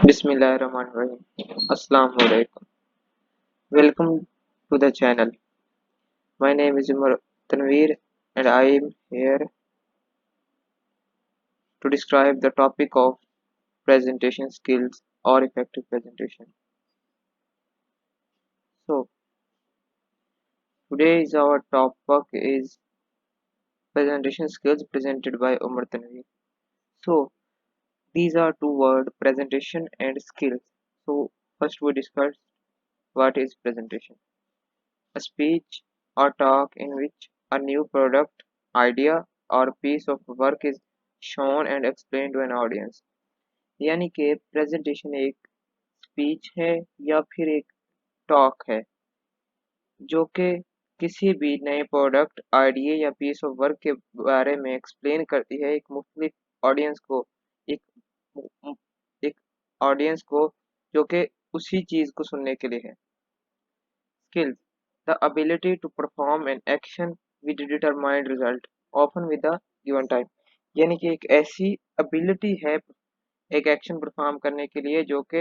Bismillahirrahmanirrahim. Assalamu alaikum. Welcome to the channel. My name is Umar Tanveer and I am here to describe the topic of presentation skills or effective presentation. So today's our topic is presentation skills presented by Umar Tanveer. So these are two words, presentation and skills. So first we discuss what is presentation. A speech or talk in which a new product, idea or piece of work is shown and explained to an audience. यानी कि presentation एक speech है या फिर एक talk है जो कि किसी भी नए प्रोडक्ट, आइडिया या पीस ऑफ वर्क के बारे में एक्सप्लेन करती है एक मुख्तलिफ ऑडियंस को, एक एक ऑडियंस को जो कि उसी चीज़ को सुनने के लिए है. Skills: the ability to perform an action with determined result, often with a given time. यानी कि एक ऐसी ability है एक एक्शन परफॉर्म करने के लिए जो कि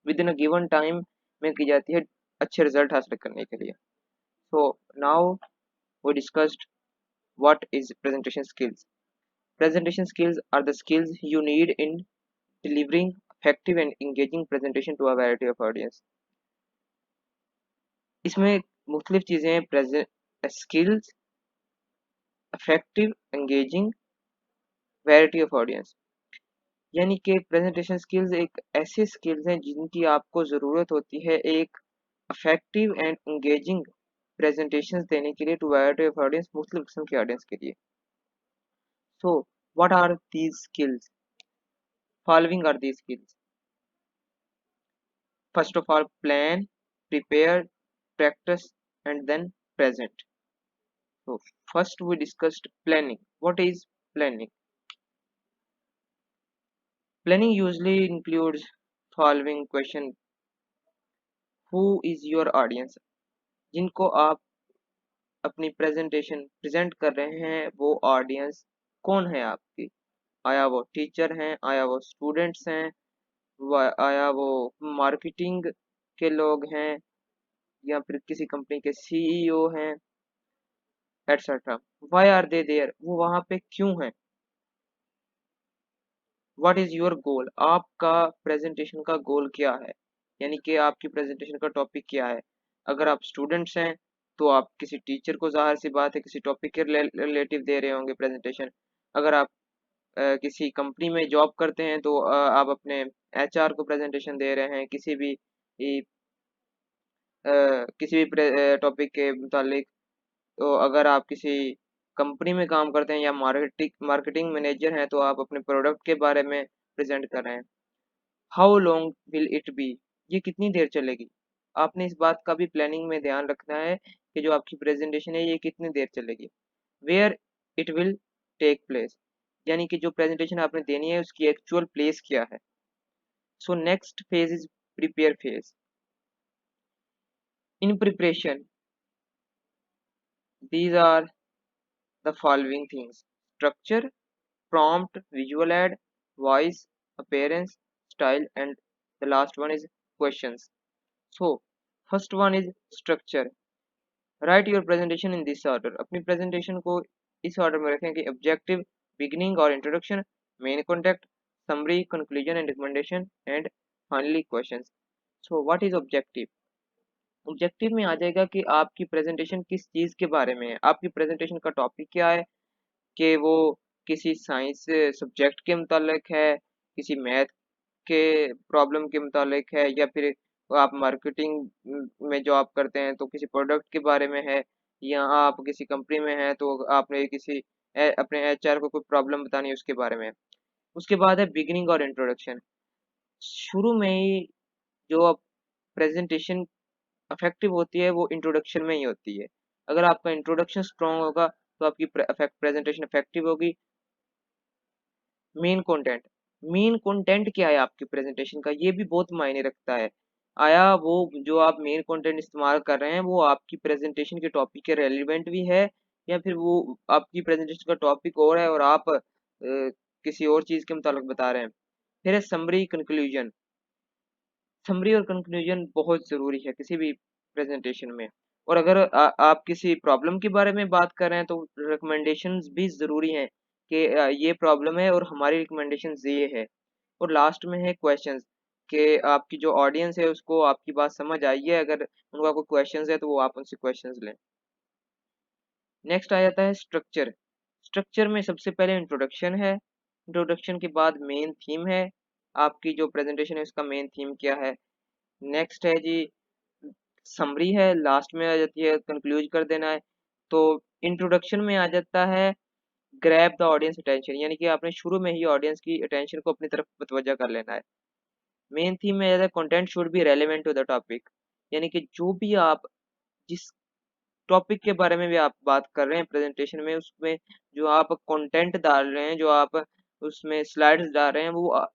with in a given time में की जाती है अच्छे रिजल्ट हासिल करने के लिए. So now we discussed what is presentation skills. Presentation skills are the skills you need in delivering effective and engaging presentation to a variety of audience. इसमें मुख्तलिफ चीज़ें हैं. Present skills, effective, engaging, variety of audience. यानी कि presentation skills एक ऐसे skills हैं जिनकी आपको ज़रूरत होती है एक इफेक्टिव एंड एंगेजिंग प्रेजेंटेशंस देने के लिए टू वैरायटी ऑफ ऑडियंस, मुख्तलिफ किस्म के ऑडियंस के लिए. So what are these skills? Following are these skills. First of all, plan, prepare, practice and then present. So first we discussed planning. What is planning? Planning usually includes following question: who is your audience? जिनको आप अपनी presentation present कर रहे हैं वो audience कौन है आपकी? आया वो टीचर हैं, आया वो स्टूडेंट्स हैं, आया वो मार्केटिंग के लोग हैं, या फिर किसी कंपनी के सीईओ हैं, etcetera. Why are they there? वो वहां पे क्यों हैं? What is your goal? आपका प्रेजेंटेशन का गोल क्या है? यानी कि आपकी प्रेजेंटेशन का टॉपिक क्या है? अगर आप स्टूडेंट्स हैं तो आप किसी टीचर को, जाहिर सी बात है, किसी टॉपिक के रिलेटिव दे रहे होंगे प्रेजेंटेशन. अगर आप किसी कंपनी में जॉब करते हैं तो आप अपने एचआर को प्रेजेंटेशन दे रहे हैं किसी भी टॉपिक के मुतालिक. तो अगर आप किसी कंपनी में काम करते हैं या मार्केटिंग मैनेजर हैं तो आप अपने प्रोडक्ट के बारे में प्रेजेंट कर रहे हैं. How long will it be? ये कितनी देर चलेगी? आपने इस बात का भी प्लानिंग में ध्यान रखना है कि जो आपकी प्रेजेंटेशन है ये कितनी देर चलेगी. Where it will take place? यानी कि जो प्रेजेंटेशन आपने देनी है उसकी एक्चुअल प्लेस क्या है. So next phase is prepare phase. In preparation these are the following things: structure, prompt, visual aid, voice, appearance, style, and the last one is questions. So first one is structure. Write your presentation in this order. अपनी presentation को इस order में रखें कि objective, beginning और introduction, main contact, summary, conclusion and recommendation, and finally questions. So what is objective? Objective में आ जाएगा कि आपकी प्रेजेंटेशन किस चीज़ के बारे में है. आपकी प्रेजेंटेशन का टॉपिक क्या है, कि वो किसी साइंस सब्जेक्ट के मुतालिक है, किसी मैथ के प्रॉब्लम के मुतालिक है, या फिर आप मार्केटिंग में जॉब करते हैं तो किसी प्रोडक्ट के बारे में है, या आप किसी कंपनी में हैं तो आपने अपने एचआर को कोई प्रॉब्लम बतानी है उसके बारे में. उसके बाद है बिगिनिंग और इंट्रोडक्शन. शुरू में ही जो प्रेजेंटेशन इफेक्टिव होती है वो इंट्रोडक्शन में ही होती है. अगर आपका इंट्रोडक्शन स्ट्रॉन्ग होगा तो आपकी प्रेजेंटेशन इफेक्टिव होगी. मेन कंटेंट क्या है आपकी प्रेजेंटेशन का, ये भी बहुत मायने रखता है. आया वो जो आप मेन कंटेंट इस्तेमाल कर रहे हैं वो आपकी प्रेजेंटेशन के टॉपिक के रेलिवेंट भी है, या फिर वो आपकी प्रेजेंटेशन का टॉपिक और है और आप किसी और चीज़ के मुताबिक बता रहे हैं. फिर है समरी कंक्लूजन। समरी और कंक्लूजन बहुत ज़रूरी है किसी भी प्रेजेंटेशन में। और अगर आप किसी प्रॉब्लम के बारे में बात कर रहे हैं तो रिकमेंडेशंस भी ज़रूरी हैं कि ये प्रॉब्लम है और हमारी रिकमेंडेशंस ये है। और लास्ट में है क्वेश्चंस कि आपकी जो ऑडियंस है उसको आपकी बात समझ आई है, अगर उनका कोई क्वेश्चंस है तो वो आप उनसे क्वेश्चंस लें। नेक्स्ट आ जाता है स्ट्रक्चर। स्ट्रक्चर में सबसे पहले इंट्रोडक्शन है, इंट्रोडक्शन के बाद मेन थीम है, आपकी जो प्रेजेंटेशन है उसका मेन थीम क्या है। नेक्स्ट है जी समरी है, लास्ट में आ जाती है कंक्लूज कर देना है। तो इंट्रोडक्शन में आ जाता है ग्रैब द ऑडियंस अटेंशन, यानी कि आपने शुरू में ही ऑडियंस की अटेंशन को अपनी तरफ मुतवज्जा कर लेना है। मेन थीम में आ जाता है content should be relevant to the topic, यानी कि जो भी आप जिस टॉपिक के बारे में भी आप बात कर रहे हैं प्रेजेंटेशन में, उसमें जो आप कंटेंट डाल रहे हैं, जो आप उसमें स्लाइड्स डाल रहे हैं, वो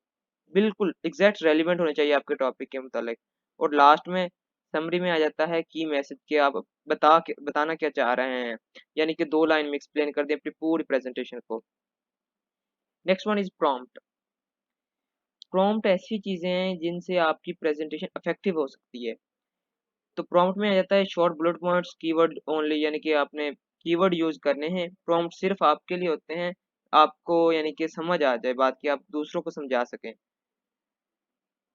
बिल्कुल एग्जैक्ट रेलिवेंट होने चाहिए आपके टॉपिक के मुतालिक। और लास्ट में समरी में आ जाता है की मैसेज के आप बताना क्या चाह रहे हैं, यानी कि 2 लाइन में एक्सप्लेन कर दें अपनी पूरी प्रेजेंटेशन को। Next one is prompt. Prompt ऐसी चीजें हैं जिनसे आपकी प्रेजेंटेशन इफेक्टिव हो सकती है। तो प्रॉम्प्ट में आ जाता है short bullet points, keyword only, यानी कि आपने कीवर्ड यूज करने हैं। प्रॉम्प्ट सिर्फ आपके लिए होते हैं, आपको यानी कि समझ आ जाए बात की, आप दूसरों को समझा सकें।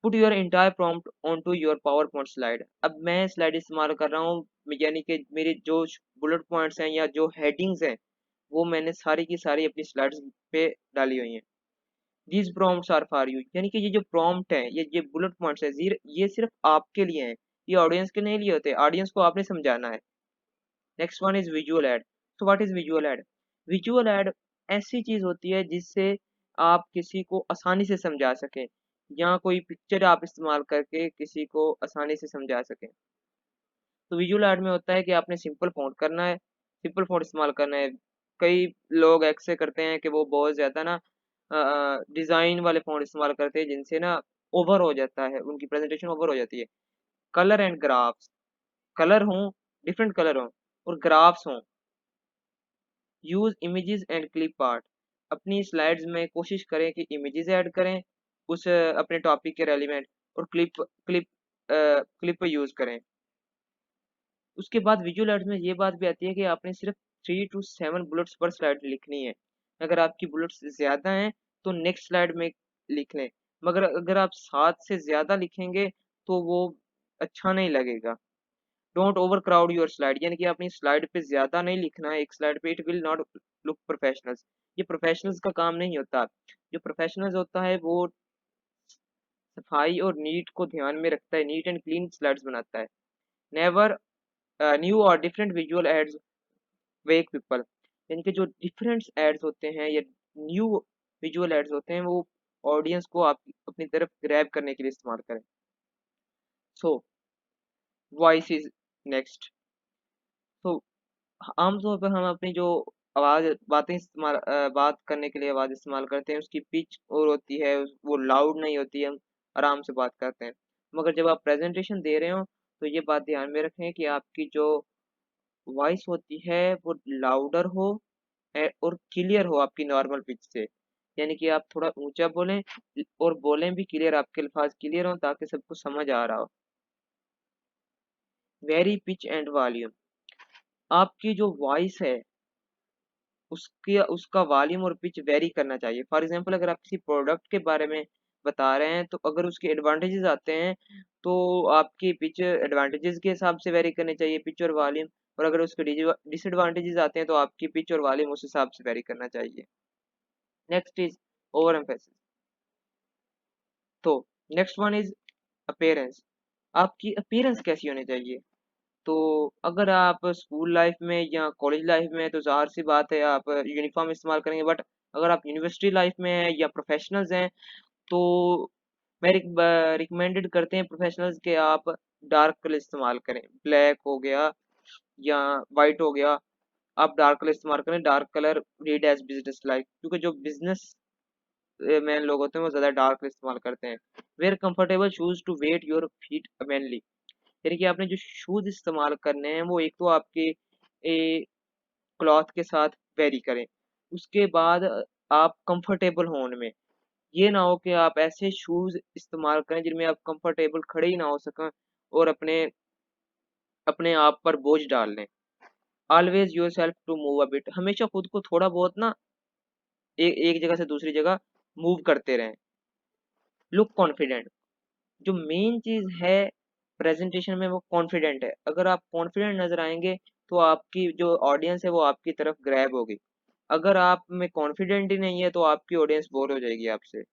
Put your entire prompt on to your PowerPoint slide. अब मैं स्लाइड इस्तेमाल कर रहा हूँ, यानी कि मेरे जो बुलेट पॉइंट्स हैं या जो हेडिंग्स हैं वो मैंने सारी की सारी अपनी स्लाइड्स पे डाली हुई हैं। These prompts are for you, यानी कि ये जो प्रॉम्प्ट है, ये बुलेट पॉइंट्स है, ये सिर्फ आपके लिए हैं, ये ऑडियंस के नहीं लिए होते, ऑडियंस को आपने समझाना है। Next one is visual aid. तो what is visual aid? Visual aid ऐसी चीज होती है जिससे आप किसी को आसानी से समझा सकें, या कोई पिक्चर आप इस्तेमाल करके किसी को आसानी से समझा सकें। तो विजुअल एड में होता है कि आपने सिंपल फ़ॉन्ट करना है, सिंपल फ़ॉन्ट इस्तेमाल करना है। कई लोग ऐसे करते हैं कि वो बहुत ज़्यादा ना डिज़ाइन वाले फ़ॉन्ट इस्तेमाल करते हैं जिनसे ना ओवर हो जाता है, उनकी प्रेजेंटेशन ओवर हो जाती है। कलर एंड ग्राफ्स, कलर हों, डिफरेंट कलर हों और ग्राफ्स हों। Use images and clip art. अपनी स्लाइड्स में कोशिश करें कि इमेजेस ऐड करें उस अपने टॉपिक के रेलिवेंट, और क्लिप क्लिप क्लिप यूज करें। उसके बाद विजुअल आर्ट्स में ये बात भी आती है कि आपने सिर्फ 3 to 7 बुलेट्स पर स्लाइड लिखनी है। अगर आपकी बुलेट्स ज़्यादा हैं तो नेक्स्ट स्लाइड में लिख लें, मगर अगर आप 7 से ज़्यादा लिखेंगे तो वो अच्छा नहीं लगेगा। Don't over crowd your slide, यानी कि अपनी स्लाइड पे ज़्यादा नहीं लिखना है एक स्लाइड पे, it will not look professionals. ये प्रोफेशनल्स का काम नहीं होता। जो प्रोफेशनल्स होता है वो सफाई और नीट को ध्यान में रखता है, नीट एंड क्लीन स्लाइड्स बनाता है। नेवर न्यू और डिफरेंट विजुअल एड्स वेक पीपल, यानी कि जो डिफरेंट एड्स होते हैं या न्यू विजुअल एड्स होते हैं वो ऑडियंस को आप अपनी तरफ ग्रैब करने के लिए इस्तेमाल करें। So voice is next. तो आमतौर पर हम अपनी जो आवाज़ बात करने के लिए आवाज़ इस्तेमाल करते हैं उसकी पिच और होती है, वो लाउड नहीं होती है, हम आराम से बात करते हैं। मगर जब आप प्रेजेंटेशन दे रहे हो तो ये बात ध्यान में रखें कि आपकी जो वॉइस होती है वो लाउडर हो और क्लियर हो आपकी नॉर्मल पिच से, यानी कि आप थोड़ा ऊंचा बोलें और बोलें भी क्लियर, आपके अल्फाज क्लियर हो ताकि सबको समझ आ रहा हो। Very pitch and volume. आपकी जो वॉइस है उसकी उसका वॉल्यूम और पिच वेरी करना चाहिए। फॉर एग्जांपल अगर आप किसी प्रोडक्ट के बारे में बता रहे हैं तो अगर उसके एडवांटेजेस आते हैं तो आपकी पिच एडवांटेजेस के हिसाब से वेरी करनी चाहिए, पिच और वॉल्यूम। और अगर उसके डिसएडवांटेजेस आते हैं तो आपकी पिच और वॉल्यूम उस हिसाब से वेरी करना चाहिए। Next is over emphasis. तो नेक्स्ट वन इज अपीयरेंस। आपकी अपीयरेंस कैसी होनी चाहिए? तो अगर आप स्कूल लाइफ में या कॉलेज लाइफ में हैं तो ज़ाहिर सी बात है आप यूनिफॉर्म इस्तेमाल करेंगे, बट अगर आप यूनिवर्सिटी लाइफ में हैं या प्रोफेशनल्स हैं तो मैं रिकमेंडेड करते हैं प्रोफेशनल्स के आप डार्क कलर इस्तेमाल करें, ब्लैक हो गया या वाइट हो गया, आप डार्क कलर इस्तेमाल करें। Dark colour read as business like, क्योंकि जो बिजनेस मैन लोग होते हैं वो ज़्यादा डार्क कलर इस्तेमाल करते हैं। Wear comfortable shoes to weight your feet mainly, यानी कि आपने जो शूज इस्तेमाल करने हैं वो एक तो आपके क्लॉथ के साथ वेरी करें, उसके बाद आप कंफर्टेबल हो उनमें। ये ना हो कि आप ऐसे शूज इस्तेमाल करें जिनमें आप कंफर्टेबल खड़े ही ना हो सकें और अपने अपने आप पर बोझ डाल लें। Always yourself to move a bit, हमेशा खुद को थोड़ा बहुत ना एक जगह से दूसरी जगह मूव करते रहें। लुक कॉन्फिडेंट, जो मेन चीज़ है प्रेजेंटेशन में वो कॉन्फिडेंट है। अगर आप कॉन्फिडेंट नज़र आएँगे तो आपकी जो ऑडियंस है वो आपकी तरफ ग्रैब होगी। अगर आप में कॉन्फिडेंट ही नहीं है तो आपकी ऑडियंस बोर हो जाएगी आपसे।